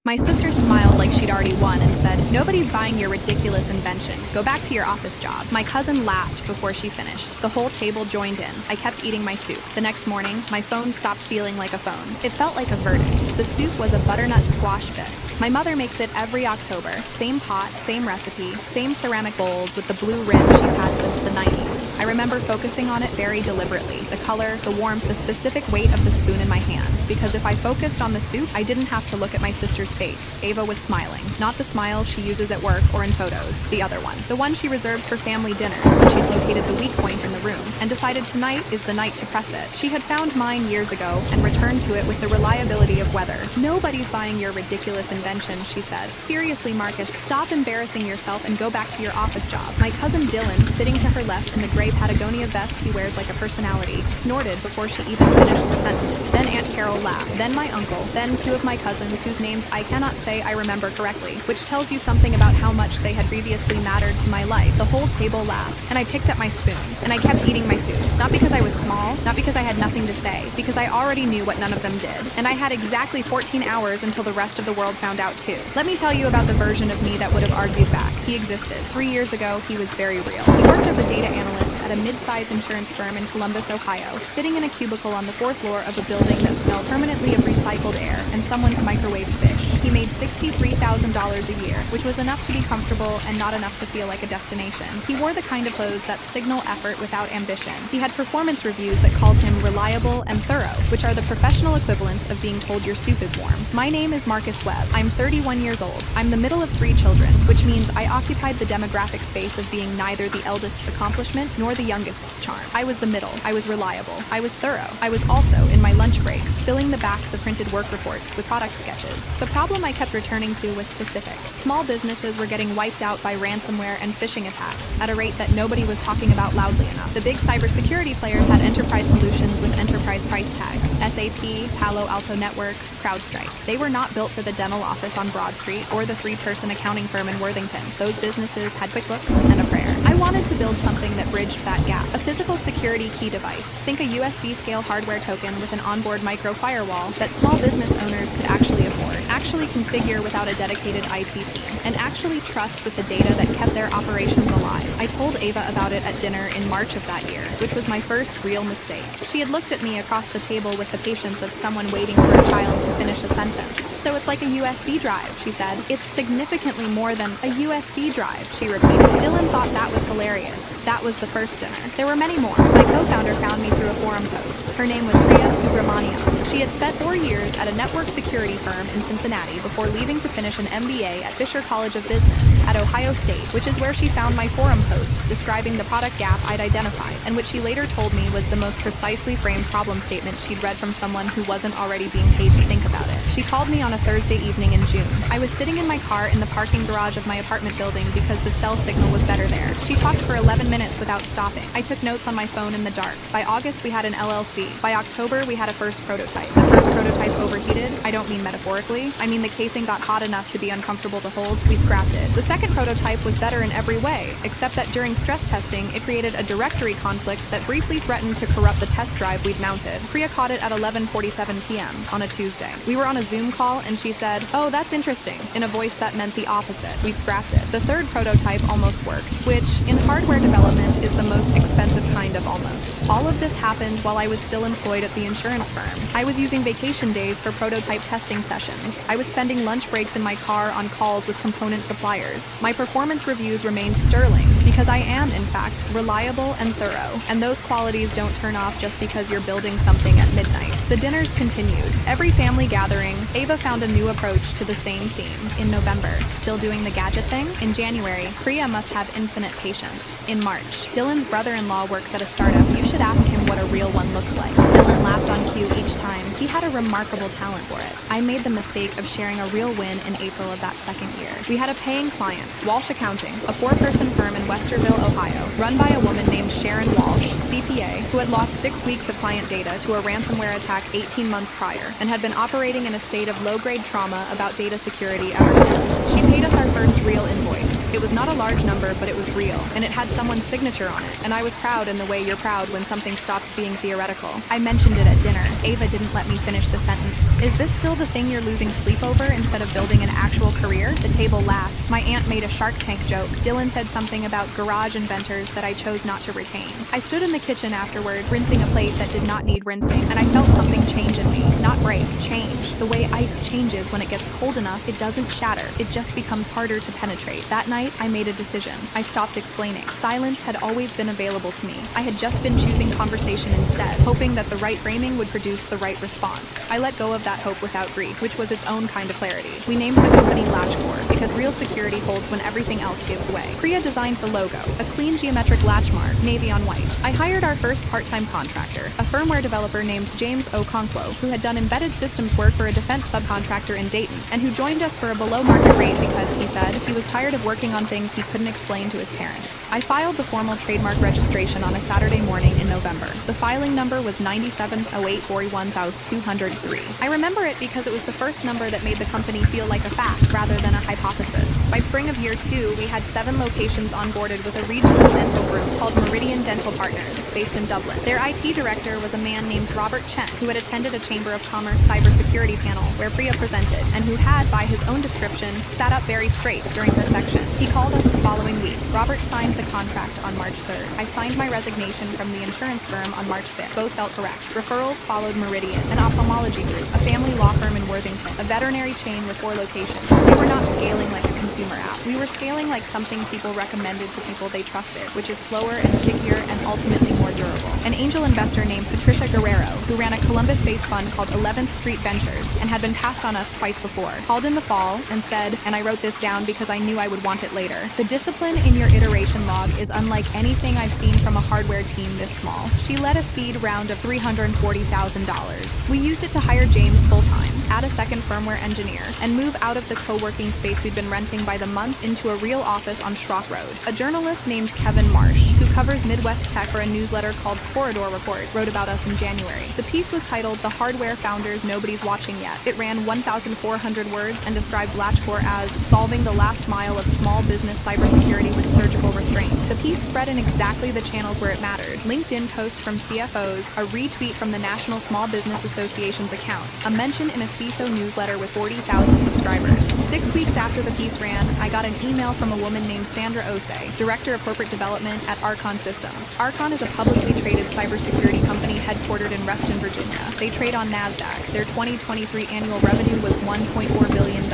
My sister smiled like she'd already won and said, "Nobody's buying your ridiculous invention. Go back to your office job." My cousin laughed before she finished. The whole table joined in. I kept eating my soup. The next morning, my phone stopped feeling like a phone. It felt like a verdict. The soup was a butternut squash bisque. My mother makes it every October. Same pot, same recipe, same ceramic bowls with the blue rim she's had since the 90s. I remember focusing on it very deliberately. The color, the warmth, the specific weight of the spoon in my hand. Because if I focused on the soup, I didn't have to look at my sister's face. Ava was smiling. Not the smile she uses at work or in photos. The other one. The one she reserves for family dinners when she's located the weak point in the room and decided tonight is the night to press it. She had found mine years ago and returned to it with the reliability of weather. "Nobody's buying your ridiculous invention," she said. "Seriously, Marcus, stop embarrassing yourself and go back to your office job." My cousin Dylan, sitting to her left in the gray Patagonia vest he wears like a personality, snorted before she even finished the sentence. Then Aunt Carol laughed. Then my uncle. Then two of my cousins whose names I cannot say I remember correctly, which tells you something about how much they had previously mattered to my life. The whole table laughed, and I picked up my spoon, and I kept eating my soup. Not because I was small, not because I had nothing to say, because I already knew what none of them did. And I had exactly 14 hours until the rest of the world found out too. Let me tell you about the version of me that would have argued back. He existed. 3 years ago, he was very real. He worked as a data analyst at a mid-size insurance firm in Columbus, Ohio, sitting in a cubicle on the 4th floor of a building that smelled permanently of recycled air and someone's microwaved fish. He made $63,000 a year, which was enough to be comfortable and not enough to feel like a destination. He wore the kind of clothes that signal effort without ambition. He had performance reviews that called him reliable and thorough, which are the professional equivalents of being told your soup is warm. My name is Marcus Webb. I'm 31 years old. I'm the middle of 3 children, which means I occupied the demographic space of being neither the eldest's accomplishment nor the youngest's charm. I was the middle. I was reliable. I was thorough. I was also, in my lunch breaks, filling the backs of printed work reports with product sketches. The problem I kept returning to was specific. Small businesses were getting wiped out by ransomware and phishing attacks at a rate that nobody was talking about loudly enough. The big cybersecurity players had enterprise solutions with enterprise price tags. SAP, Palo Alto Networks, CrowdStrike. They were not built for the dental office on Broad Street or the 3-person accounting firm in Worthington. Those businesses had QuickBooks and a prayer. I wanted to build something that bridged that gap. A physical security key device. Think a USB-scale hardware token with an onboard micro firewall that small business owners could actually afford, actually configure without a dedicated IT team, and actually trust with the data that kept their operations alive. I told Ava about it at dinner in March of that year, which was my first real mistake. She had looked at me across the table with the patience of someone waiting for a child to finish a sentence. "So it's like a USB drive," she said. "It's significantly more than a USB drive," she repeated. Dylan thought that was hilarious. That was the first dinner. There were many more. My co-founder found me through a forum post. Her name was Priya Subramaniam. She had spent 4 years at a network security firm in Cincinnati before leaving to finish an MBA at Fisher College of Business at Ohio State, which is where she found my forum post describing the product gap I'd identified, and which she later told me was the most precisely framed problem statement she'd read from someone who wasn't already being paid to think about it. She called me on a Thursday evening in June. I was sitting in my car in the parking garage of my apartment building because the cell signal was better there. She talked for 11 minutes without stopping. I took notes on my phone in the dark. By August, we had an LLC. By October, we had a first prototype. The first prototype overheated. I don't mean metaphorically. I mean the casing got hot enough to be uncomfortable to hold. We scrapped it. The second prototype was better in every way, except that during stress testing, it created a directory conflict that briefly threatened to corrupt the test drive we'd mounted. Priya caught it at 11:47 p.m. on a Tuesday. We were on a Zoom call, and she said, "Oh, that's interesting," in a voice that meant the opposite. We scrapped it. The third prototype almost worked, which, in hardware development, is the most expensive kind of almost. All of this happened while I was still employed at the insurance firm. I was using vacation days for prototype testing sessions. I was spending lunch breaks in my car on calls with component suppliers. My performance reviews remained sterling because I am, in fact, reliable and thorough, and those qualities don't turn off just because you're building something at midnight. The dinners continued. Every family gathering, Ava found a new approach to the same theme. In November, still doing the gadget thing? In January, Priya must have infinite patience. In March, Dylan's brother-in-law works at a startup. You should ask him what a real one looks like. Dylan laughed on cue each time. He had a remarkable talent for it. I made the mistake of sharing a real win in April of that second year. We had a paying client, Walsh Accounting, a 4-person firm in Westerville, Ohio, run by a woman named Sharon Walsh, CPA, who had lost 6 weeks of client data to a ransomware attack 18 months prior, and had been operating in a state of low-grade trauma about data security ever since. She paid us our first real invoice. It was not a large number, but it was real, and it had someone's signature on it, and I was proud in the way you're proud when something stops being theoretical. I mentioned it at dinner. dinner, Ava didn't let me finish the sentence. Is this still the thing you're losing sleep over instead of building an actual career? The table laughed. My aunt made a Shark Tank joke. Dylan said something about garage inventors that I chose not to retain. I stood in the kitchen afterward, rinsing a plate that did not need rinsing, and I felt something change in me. Not break, change. The way ice changes when it gets cold enough, it doesn't shatter. It just becomes harder to penetrate. That night, I made a decision. I stopped explaining. Silence had always been available to me. I had just been choosing conversation instead, hoping that the right framing would produce the right response. I let go of that hope without grief, which was its own kind of clarity. We named the company Latchcore because real security holds when everything else gives way. Priya designed the logo, a clean geometric latch mark, navy on white. I hired our first part-time contractor, a firmware developer named James Okonkwo, who had done embedded systems work for a defense subcontractor in Dayton, and who joined us for a below-market rate because, he said, he was tired of working on things he couldn't explain to his parents. I filed the formal trademark registration on a Saturday morning in November. The filing number was 970841,203. I remember it because it was the first number that made the company feel like a fact rather than a hypothesis. By spring of year 2, we had 7 locations onboarded with a regional dental group called Meridian Dental Partners, based in Dublin. Their IT director was a man named Robert Chen, who had attended a Chamber of Commerce cybersecurity panel where Priya presented, and who had, by his own description, sat up very straight during her section. He called us the following week. Robert signed the contract on March 3rd. I signed my resignation from the insurance firm on March 5th. Both felt correct. Referrals followed Meridian, an ophthalmology group, a family law firm in Worthington, a veterinary chain with 4 locations. We were not scaling like a consumer app. We were scaling like something people recommended to people they trusted, which is slower and stickier and ultimately more durable. An angel investor named Patricia Guerrero, who ran a Columbus-based fund called 11th Street Ventures and had been passed on us twice before, called in the fall and said, and I wrote this down because I knew I would want it later, the discipline in your iteration log is unlike anything I've seen from a hardware team this small. She led a seed round of $340,000. We used it to hire James full-time, add a second firmware engineer, and move out of the co-working space we'd been renting by the month into a real office on Schrock Road. A journalist named Kevin Marsh, who covers Midwest tech for a newsletter called Corridor Report, wrote about us in January. The piece was titled The Hardware Founders Nobody's Watching Yet. It ran 1,400 words and described Latchcore as solving the last mile of small business cybersecurity with surgical restraint. The piece spread in exactly the channels where it mattered. LinkedIn posts from CFOs, a retweet from the National Small Business Association's account, a mention in a CISO newsletter with 40,000 subscribers. 6 weeks after the piece ran, I got an email from a woman named Sandra Osei, Director of Corporate Development at Archon Systems. Archon is a publicly traded cybersecurity company headquartered in Reston, Virginia. They trade on NASDAQ. Their 2023 annual revenue was $1.4 billion.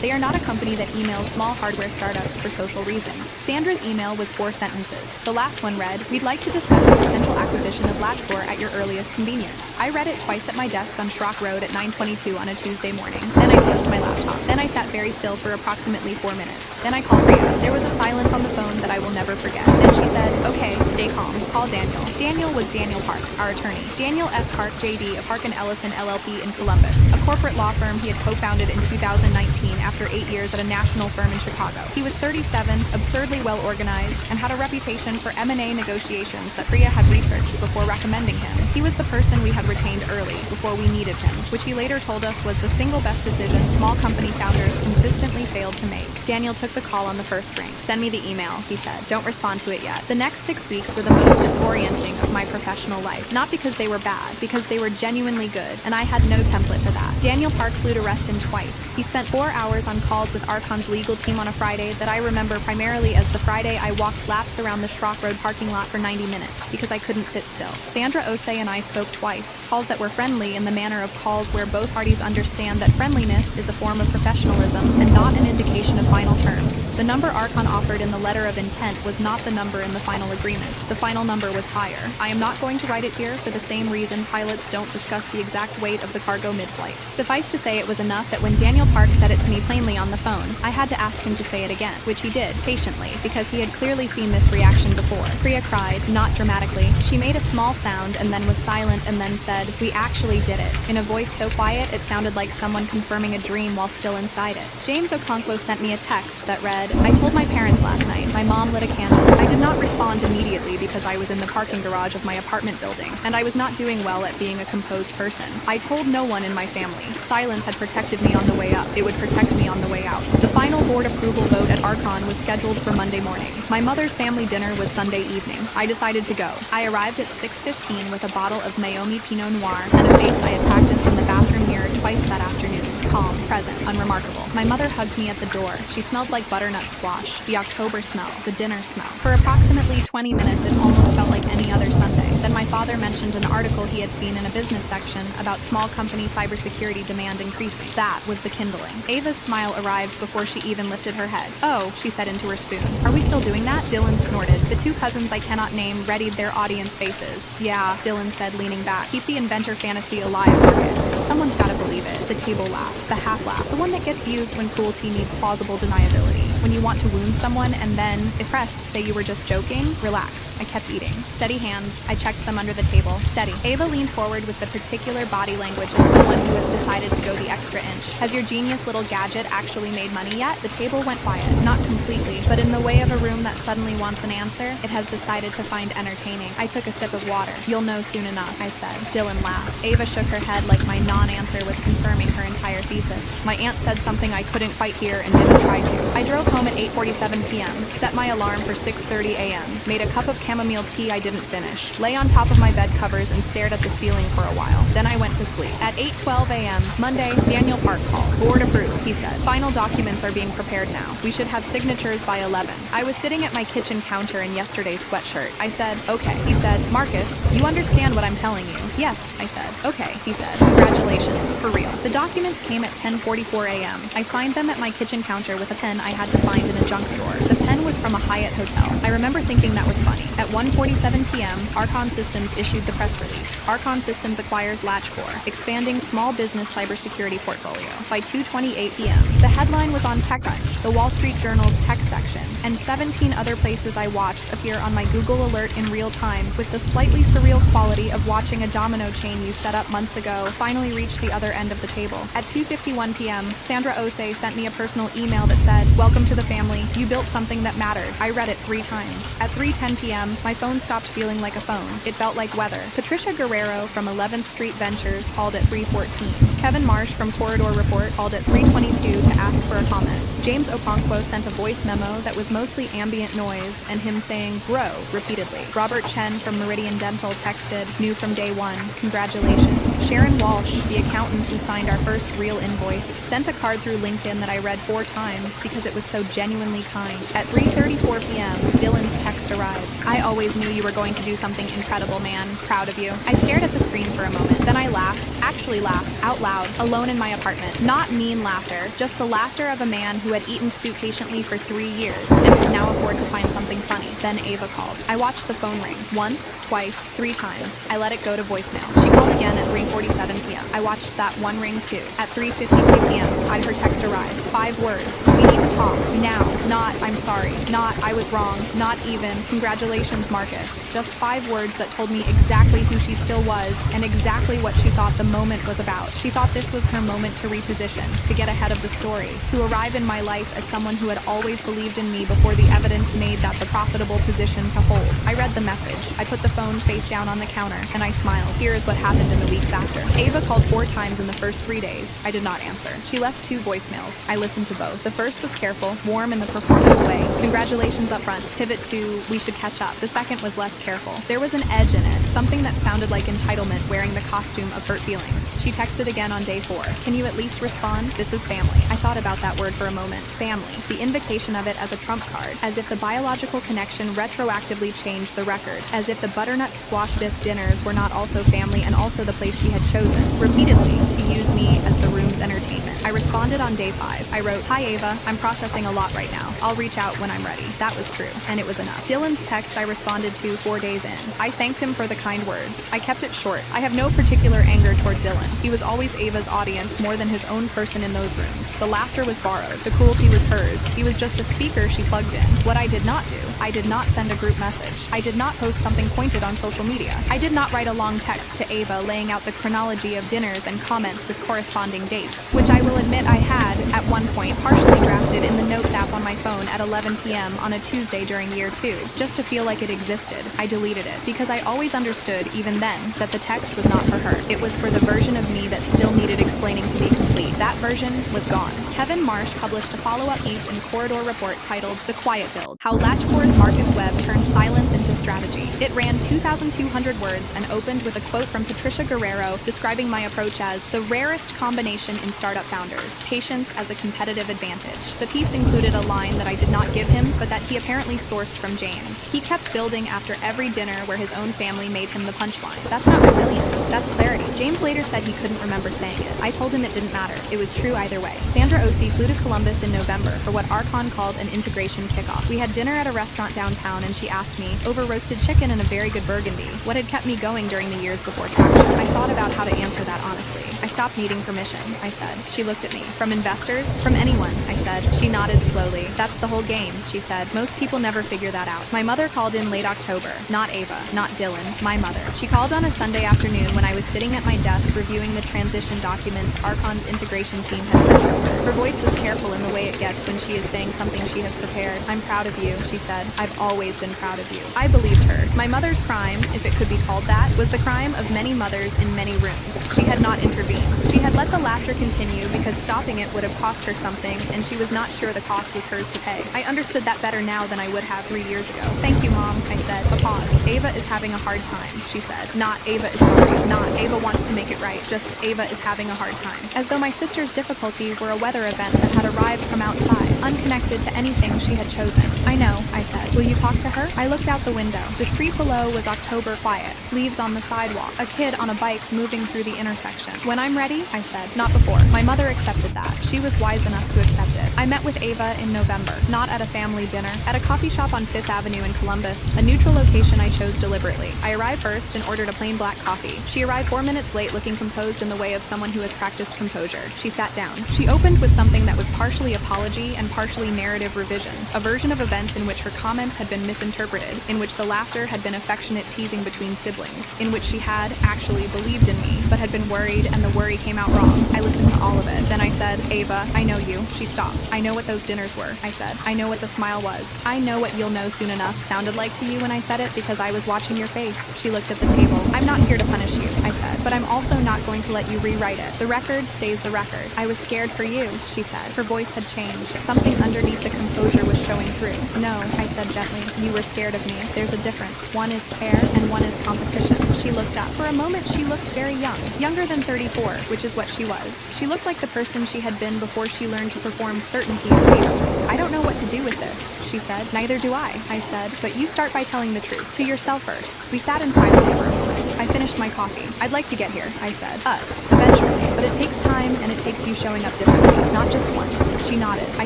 They are not a company that emails small hardware startups for social reasons. Sandra's email was 4 sentences. The last one read, "We'd like to discuss a potential acquisition of Latchcore at your earliest convenience." I read it twice at my desk on Schrock Road at 9:22 on a Tuesday morning. Then I closed my laptop. Then I sat very still for approximately 4 minutes. Then I called Priya. There was a silence on the phone that I will never forget. Then she said, "Okay, stay calm. Call Daniel." Daniel was Daniel Park, our attorney. Daniel S. Park, JD of Park & Ellison LLP in Columbus, a corporate law firm he had co-founded in 2019 after 8 years at a national firm in Chicago. He was 37, absurdly well organized, and had a reputation for M&A negotiations that Priya had researched before recommending him. He was the person we had retained early, before we needed him, which he later told us was the single best decision small company founders consistently failed to make. Daniel took the call on the first ring. "Send me the email," he said. "Don't respond to it yet." The next 6 weeks were the most disorienting of my professional life. Not because they were bad, because they were genuinely good, and I had no template for that. Daniel Park flew to Reston twice. He spent 4 hours on calls with Archon's legal team on a Friday that I remember primarily as the Friday I walked laps around the Schrock Road parking lot for 90 minutes, because I couldn't sit still. Sandra Osei and I spoke twice, calls that were friendly in the manner of calls where both parties understand that friendliness is a form of professionalism and not an indication of final terms. The number Archon offered in the letter of intent was not the number in the final agreement. The final number was higher. I am not going to write it here for the same reason pilots don't discuss the exact weight of the cargo mid-flight. Suffice to say, it was enough that when Daniel Park said it to me plainly on the phone, I had to ask him to say it again, which he did, patiently, because he had clearly seen this reaction before. Priya cried, not dramatically. She made a small sound and then was silent and then said, "We actually did it," in a voice so quiet it sounded like someone confirming a dream while still inside it. James Okonkwo sent me a text that read, said, I told my parents last night. My mom lit a candle. I did not respond immediately because I was in the parking garage of my apartment building, and I was not doing well at being a composed person. I told no one in my family. Silence had protected me on the way up. It would protect me on the way out. The final board approval vote at Archon was scheduled for Monday morning. My mother's family dinner was Sunday evening. I decided to go. I arrived at 6:15 with a bottle of Maomi Pinot Noir and a face I had practiced in the bathroom mirror twice that afternoon. Calm, present, unremarkable. My mother hugged me at the door. She smelled like butternut squash, the October smell, the dinner smell. For approximately 20 minutes, it almost felt like any other Sunday. Then my father mentioned an article he had seen in a business section about small company cybersecurity demand increasing. That was the kindling. Ava's smile arrived before she even lifted her head. Oh, she said into her spoon. Are we still doing that? Dylan snorted. The two cousins I cannot name readied their audience faces. Yeah, Dylan said, leaning back. Keep the inventor fantasy alive, Marcus. Someone's gotta believe it. The table laughed. The half laugh. The one that gets used when cruelty needs plausible deniability. When you want to wound someone and then, if pressed, say you were just joking, relax. I kept eating. Steady hands. I checked them under the table. Steady. Ava leaned forward with the particular body language of someone who has decided to go the extra inch. Has your genius little gadget actually made money yet? The table went quiet. Not completely, but in the way of a room that suddenly wants an answer, it has decided to find entertaining. I took a sip of water. You'll know soon enough, I said. Dylan laughed. Ava shook her head like my non-answer was confirming her entire thesis. My aunt said something I couldn't quite hear and didn't try to. I drove home at 8:47 p.m., set my alarm for 6:30 a.m., made a cup of chamomile tea I didn't finish, lay on top of my bed covers and stared at the ceiling for a while. Then I went to sleep. At 8:12 a.m., Monday, Daniel Park called. Board approved, he said. Final documents are being prepared now. We should have signatures by 11. I was sitting at my kitchen counter in yesterday's sweatshirt. I said, okay. He said, Marcus, you understand what I'm telling you? Yes, I said. Okay, he said. Congratulations. For real. The documents came at 10:44 a.m. I signed them at my kitchen counter with a pen I had to find in a junk drawer. The pen was from a Hyatt hotel. I remember thinking that was funny. At 1:47 p.m., Archon Systems issued the press release. Archon Systems acquires LatchCore, expanding small business cybersecurity portfolio. By 2:28 p.m., the headline was on TechCrunch, the Wall Street Journal's tech section, and 17 other places I watched appear on my Google alert in real time, with the slightly surreal quality of watching a domino chain you set up months ago finally reach the other end of the table. At 2:51 p.m., Sandra Osei sent me a personal email that said, welcome to the family. You built something that mattered. I read it 3 times. At 3:10 p.m., my phone stopped feeling like a phone. It felt like weather. Patricia Guerrero from 11th Street Ventures called at 3:14. Kevin Marsh from Corridor Report called at 3:22 to ask for a comment. James Okonkwo sent a voice memo that was mostly ambient noise and him saying, bro, repeatedly. Robert Chen from Meridian Dental texted, knew from day one, congratulations. Sharon Walsh, the accountant who signed our first real invoice, sent a card through LinkedIn that I read 4 times because it was so genuinely kind. At 3:34 p.m., Dylan's text arrived. I always knew you were going to do something incredible, man. Proud of you. I stared at the screen for a moment. Then I laughed, actually laughed, out loud, alone in my apartment. Not mean laughter, just the laughter of a man who had eaten soup patiently for 3 years and could now afford to find something funny. Then Ava called. I watched the phone ring. Once, twice, 3 times. I let it go to voicemail. She called again at 3:47 p.m. I watched that one ring too. At 3:52 p.m., her text arrived. 5 words. We need to talk. Now. Not, I'm sorry. Not, I was wrong. Not even, congratulations, Marcus. Just 5 words that told me exactly who she still was and exactly what she thought the moment was about. She thought this was her moment to reposition, to get ahead of the story, to arrive in my life as someone who had always believed in me before the evidence made that the profitable position to hold. I read the message. I put the phone face down on the counter, and I smiled. Here is what happened in the weeks after. Ava called 4 times in the first 3 days. I did not answer. She left 2 voicemails. I listened to both. The first was careful, warm in the performative way. Congratulations up front. Pivot to, we should catch up. The second was less careful. There was an edge in it, something that sounded like entitlement wearing the costume of hurt feelings. She texted again on day 4. Can you at least respond? This is family. I thought about that word for a moment. Family. The invocation of it as a trump card. As if the biological connection retroactively changed the record. As if the butternut squash bisque dinners were not also family and also the place she had chosen, repeatedly, to use me as the room's entertainment. I responded on day 5. I wrote, hi Ava, I'm processing a lot right now. I'll reach out when I'm ready. That was true, and it was enough. Dylan's text I responded to 4 days in. I thanked him for the kind words. I kept it short. I have no particular anger toward Dylan. He was always Ava's audience more than his own person in those rooms. The laughter was borrowed. The cruelty was hers. He was just a speaker she plugged in. What I did not do, I did not send a group message. I did not post something pointed on social media. I did not write a long text to Ava laying out the chronology of dinners and comments with corresponding dates, which I will admit I had, at one point, partially drafted in the notes app on my phone at 11 p.m. on a Tuesday during year 2, just to feel like it existed. I deleted it, because I always understood, even then, that the text was not for her. It was for the version of me that still needed explaining to be complete. That version was gone. Kevin Marsh published a follow-up piece in Corridor Report titled The Quiet Build, How LatchCore's Marcus Webb Turned Silence into Strategy. It ran 2,200 words and opened with a quote from Patricia Guerrero describing my approach as the rarest combination in startup founders, patience as a competitive advantage. The piece included a line that I did not give him, but that he apparently sourced from James. He kept building after every dinner where his own family made him the punchline. That's not resilience, that's clarity. James later said he couldn't remember saying it. I told him it didn't matter. It was true either way. Sandra Osi flew to Columbus in November for what Archon called an integration kickoff. We had dinner at a restaurant downtown and she asked me, over roasted chicken and a very good burgundy, what had kept me going during the years before traction. I thought about how to answer that honestly. I stopped needing permission, I said. She looked at me. From investors? From anyone, I said. She nodded slowly. That's the whole game, she said. Most people never figure that out. My mother called in late October. Not Ava, not Dylan, my mother. She called on a Sunday afternoon when I was sitting at my desk reviewing the transition documents Archon's integration team had sent over. Her voice was careful in the way it gets when she is saying something she has prepared. I'm proud of you, she said. I've always been proud of you. I believed her. My mother's crime, if it could be called that, was the crime of many mothers in many rooms. She had not intervened. She had let the laughter continue because stopping it would have cost her something, and she was not sure the cost was hers to pay. I understood that better now than I would have 3 years ago. Thank you, Mom, I said. A pause. Ava is having a hard time, she said. Not Ava is sorry. Not Ava wants to make it right. Just Ava is having a hard time. As though my sister's difficulty were a weather event that had arrived from outside, unconnected to anything she had chosen. I know, I said. Will you talk to her? I looked out the window. The street below was October quiet. Leaves on the sidewalk. A kid on a bike moving through the intersection. When I'm ready, I said. Not before. My mother accepted that. She was wise enough to accept it. I met with Ava in November. Not at a family dinner. At a coffee shop on 5th Avenue in Columbus, a neutral location I chose deliberately. I arrived first and ordered a plain black coffee. She arrived 4 minutes late looking composed in the way of someone who has practiced composure. She sat down. She opened with something that was partially apology and partially narrative revision. A version of events in which her comments had been misinterpreted, in which the laughter had been affectionate teasing between siblings, in which she had actually believed in me, but had been worried and the worry came out wrong. I listened to all of it. Then I said, Ava, I know you. She stopped. I know what those dinners were, I said. I know what the smile was. I know what you'll know soon enough sounded like to you when I said it because I was watching your face. She looked at the table. I'm not here to punish you, I said, but I'm also not going to let you rewrite it. The record stays the record. I was scared for you, she said. Her voice had changed. Something underneath the composure was showing through. No, I said gently. You were scared of me. There's a difference. One is care and one is competition. She looked up. For a moment, she looked very young. Younger than 34, which is what she was. She looked like the person she had been before she learned to perform certainty at tables. I don't know what to do with this, she said. Neither do I said. But you start by telling the truth. To yourself first. We sat in silence for a moment. I finished my coffee. I'd like to get here, I said. Us. Eventually. But it takes time and it takes you showing up differently. Not just once. She nodded. I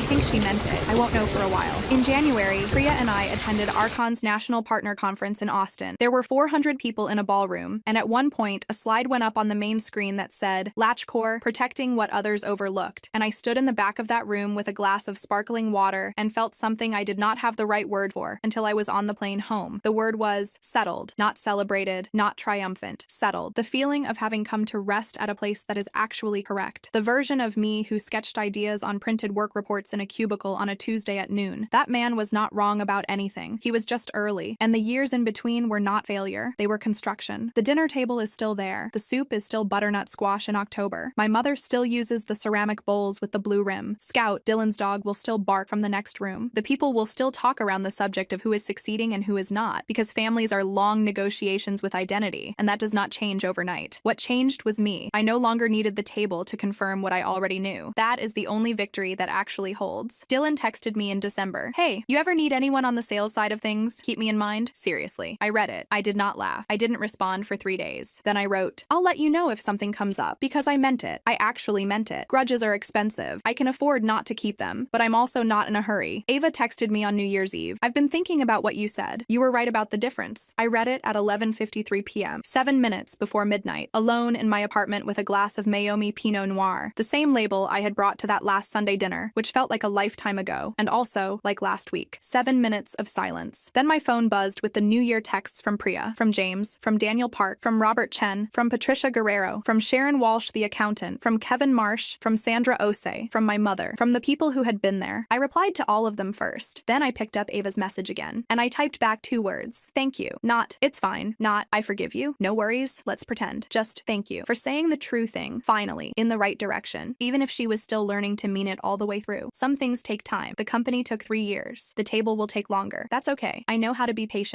think she meant it. I won't know for a while. In January, Priya and I attended Archon's National Partner Conference in Austin. There were 400 people in a ballroom, and at one point, a slide went up on the main screen that said, LatchCore, protecting what others overlooked. And I stood in the back of that room with a glass of sparkling water and felt something I did not have the right word for until I was on the plane home. The word was settled, not celebrated, not triumphant, settled. The feeling of having come to rest at a place that is actually correct. The version of me who sketched ideas on printed work reports in a cubicle on a Tuesday at noon. That man was not wrong about anything. He was just early, and the years in between were not failure. They were construction. The dinner table is still there. The soup is still butternut squash in October. My mother still uses the ceramic bowls with the blue rim. Scout, Dylan's dog, will still bark from the next room. The people will still talk around the subject of who is succeeding and who is not, because families are long negotiations with identity, and that does not change overnight. What changed was me. I no longer needed the table to confirm what I already knew. That is the only victory that actually holds. Dylan texted me in December. Hey, you ever need anyone on the sales side of things? Keep me in mind? Seriously. I read it. I did not laugh. I didn't respond for 3 days. Then I wrote, I'll let you know if something comes up, because I meant it. I actually meant it. Grudges are expensive. I can afford not to keep them, but I'm also not in a hurry. Ava texted me on New Year's Eve. I've been thinking about what you said. You were right about the difference. I read it at 11:53 p.m., 7 minutes before midnight, alone in my apartment with a glass of Mayomi Pinot Noir, the same label I had brought to that last Sunday dinner dinner, which felt like a lifetime ago, and also like last week. 7 minutes of silence. Then my phone buzzed with the New Year texts from Priya, from James, from Daniel Park, from Robert Chen, from Patricia Guerrero, from Sharon Walsh the accountant, from Kevin Marsh, from Sandra Osei, from my mother, from the people who had been there. I replied to all of them first. Then I picked up Ava's message again, and I typed back 2 words. Thank you. Not, it's fine. Not, I forgive you. No worries. Let's pretend. Just, thank you for saying the true thing, finally, in the right direction, even if she was still learning to mean it all the way through. Some things take time. The company took 3 years. The table will take longer. That's okay. I know how to be patient.